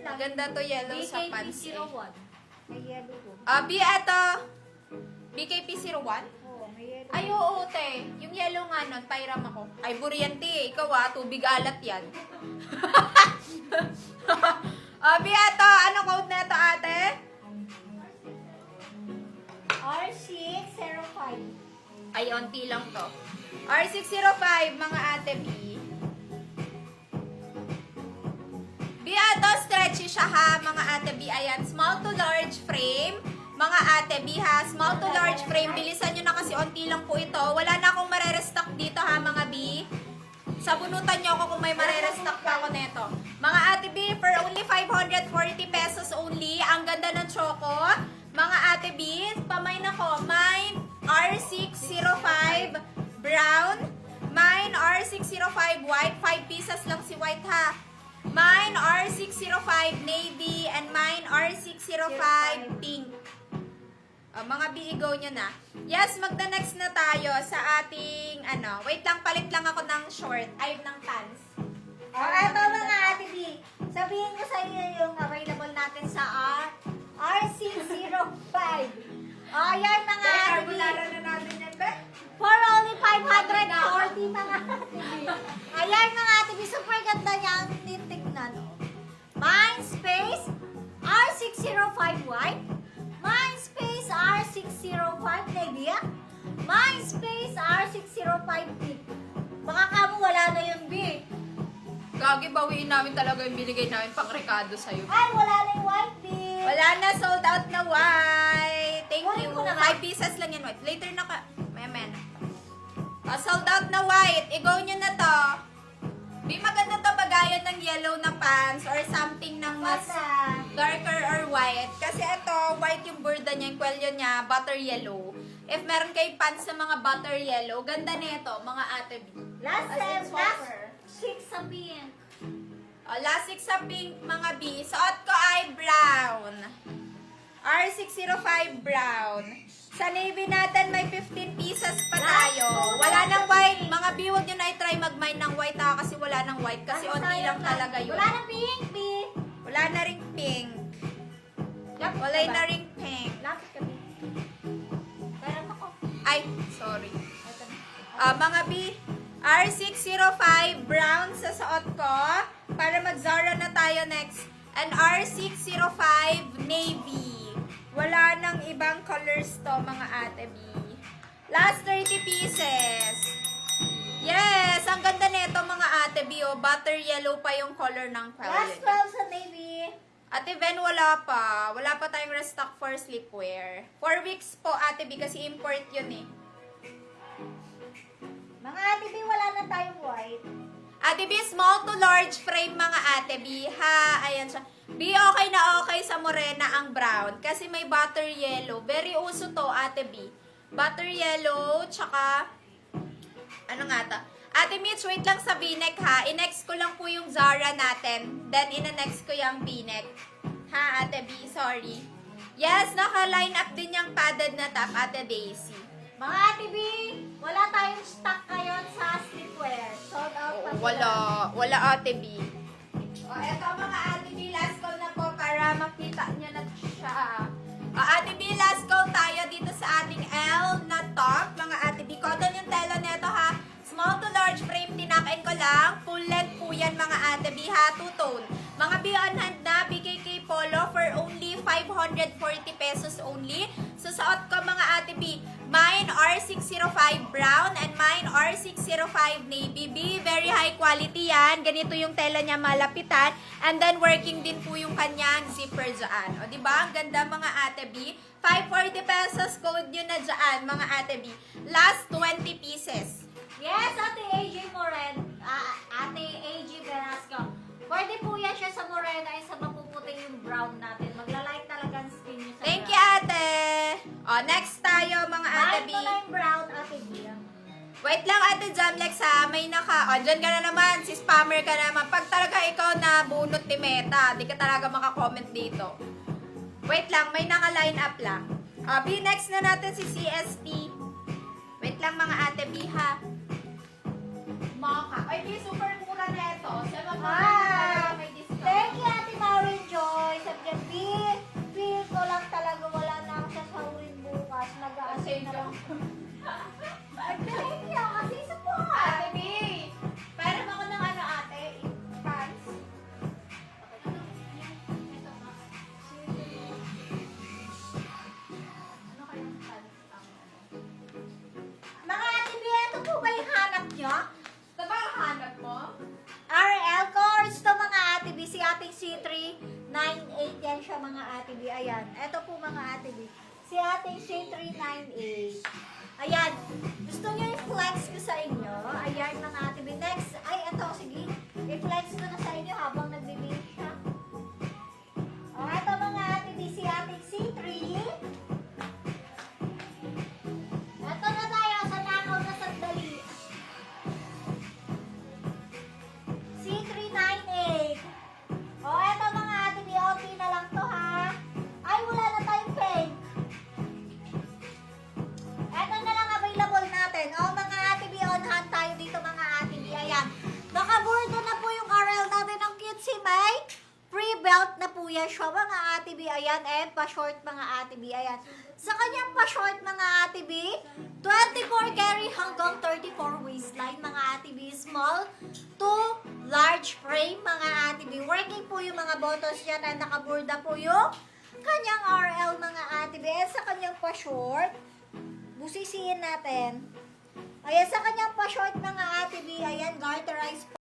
Maganda to yellow sa pants eh. BKP01. May yellow ko. B, eto. BKP01? Oo, may yellow. Ay, oo, te. Yung yellow nga nun, pairam ako. Ay, buryante eh. Ikaw tubig alat yan. B, eto. Ano code na ito, ate? R605. Ay, onti lang to. R605, mga ate B. B, eto. Stretchy siya ha, mga ate B. Ayan, small to large frame. Mga ate B ha, small to large frame. Bilisan nyo na kasi onti lang po ito. Wala na akong marerestock dito ha, mga B. Sabunutan nyo ako kung may marerestock pa ako neto. Mga ate B, for only 540 pesos only. Ang ganda ng choco. Mga ate B, pamain ako. Mine R605 brown. Mine R605 white. 5 pieces lang si white ha. Mine R605 navy. And mine R605 pink. Mga B-go nyo na. Yes, magda-next na tayo sa ating, wait lang, palit lang ako ng short, ay, ng pants. Eto mga ate B. Sabihin ko sa iyo yung available natin sa R605. Ayan mga ate B. na natin yan, be? For only 540 mga ate B. Ayan mga ate B. Super ganda niya ang titignan. Mine space R605 white. Mine space R605 navy. Mine space R605 pink. Baka kamo wala na yun, B. Gagi, bawiin namin talaga yung binigay namin pang Ricardo sa'yo. Ay, wala na yung white, B. Wala na, sold out na white. Thank Kunin you. ko na nga. 5 pieces lang yan white. Later na ka. Maya. Sold out na white. I-go nyo na to. Di maganda to bagayan ng yellow na pants or something ng mas darker or white. Kasi ito, white yung burda niya, yung kwelyo niya, butter yellow. If meron kayo pants sa mga butter yellow, ganda nito, mga ate B. Last As in last swapper. 6 sa pink. Last 6 sa pink, mga B. Suot ko ay brown. R605 brown. Sa navy natin, may 15 pieces pa tayo. Wala nang white. Mga B, huwag nyo na i-try mag-mine ng white ha, kasi wala nang white. Kasi onti lang talaga yun. Wala na pink, B. Wala na ring pink. Wala na ring pink. Lapit ka, B. Kaya ako. Ay, sorry. Mga B, R605 brown sa suot ko. Para mag-Zara na tayo next. And R605 navy. Wala nang ibang colors to, mga ate B. Last 30 pieces. Yes, ang ganda nito, mga ate B. Butter yellow pa yung color ng Last palette. 12 sa navy. Ate Ben, wala pa. Wala pa tayong restock for sleepwear. 4 weeks po, ate B, kasi import yun eh. Mga ate B, wala na tayong white. Ate B, small to large frame, mga ate B. Ha, ayan siya. B, okay na okay sa morena ang brown. Kasi may butter yellow. Very uso to, ate B. Butter yellow, tsaka, ano nga to? Ate Mitch, wait lang sa v-neck ha. I-next ko lang po yung Zara natin. Then, ina-next ko yung v-neck. Ha, ate B, sorry. Yes, naka-line up din yung padded na top, ate Daisy. Mga ate B, wala tayong stock ngayon sa sleepwear. Sold out pa sila. Wala ate B. Eto mga ate B, last call na po para makita nyo na siya. Ate B, last call tayo dito sa ating L na top. Mga ate B, cotton yung tela neto ha. Small to large frame, tinakain ko lang. Full length po yan, mga ate B ha. Two-tone. Mga B on hand na, BKK Polo for only 540 pesos only. So, suot ko, mga ate B, mine R605 brown and mine R605 navy. B, very high quality yan. Ganito yung tela niya, malapitan. And then, working din po yung kanyang zipper dyan. O, diba? Ang ganda, mga ate B. 540 pesos, code nyo na dyan, mga ate B. Last 20 pieces. Yes, Ate AJ Moren. Ate AJ Velasco. Pwede po yan siya sa morena ay sa mapuputing yung brown natin. Magla-light talaga ang skin niyo sa Thank brown. you, ate. O, next tayo, mga ate Light B. ko na yung brown, Ate B. Wait lang, ate Jamlex ha. May dyan ka na naman. Si spammer ka naman. Pag talaga ikaw na bunot ni Meta, di ka talaga makakomment dito. Wait lang, may naka-line up lang. B, next na natin si CST. Wait lang mga ate B, ha? Mocha. Ay, B, super mura na ito. Sa mga may discount. Thank you, Ate Maureen Joy. Sabi niya, feel ko lang talaga wala na ako sa saurin bukas. Nag-aasay na lang. Ay, thank you. Kasi isa po. Ate B, pairam ako ng ano ate, pants. Ano kayang pants ang ano? Mga Ate B, ito po ba yung hanap niyo? Ito ba ang hanap mo? RL course to mga Ate B. Si ating C398 yan siya mga Ate B. Ayan. Ito po mga Ate B. Si ating C398. Ayan. Gusto niyo i-flex ko sa inyo? Ayan mga Ate B. Next. Ay, ito. Sige. I-flex ko na sa inyo habang nagbibig siya. O, ito mga Ate B. Si ating C3. Ito na tayo sa nakaw na sandali. C398. O, eto mga Ate B, okay na lang to ha. Ay, wala na tayong pay. Eto na lang available natin. O, mga Ate B, on hand tayo dito mga Ate B. Ayan. Nakabordo na po yung RL natin ng cutesy May. Free belt na po yan siya mga Ate B. Ayan, pa-short mga Ate B. Ayan. Sa kanyang pa-short mga Ate B, 24 carry hanggang 34 waistline mga Ate B. Small to large frame mga Ate B. Working po yung mga buttons niya na nakaborda po yung kanyang RL mga Ate B. Ayan, sa kanyang pa-short, busisiin natin. Ayan, sa kanyang pa-short mga Ate B, ayan, garterized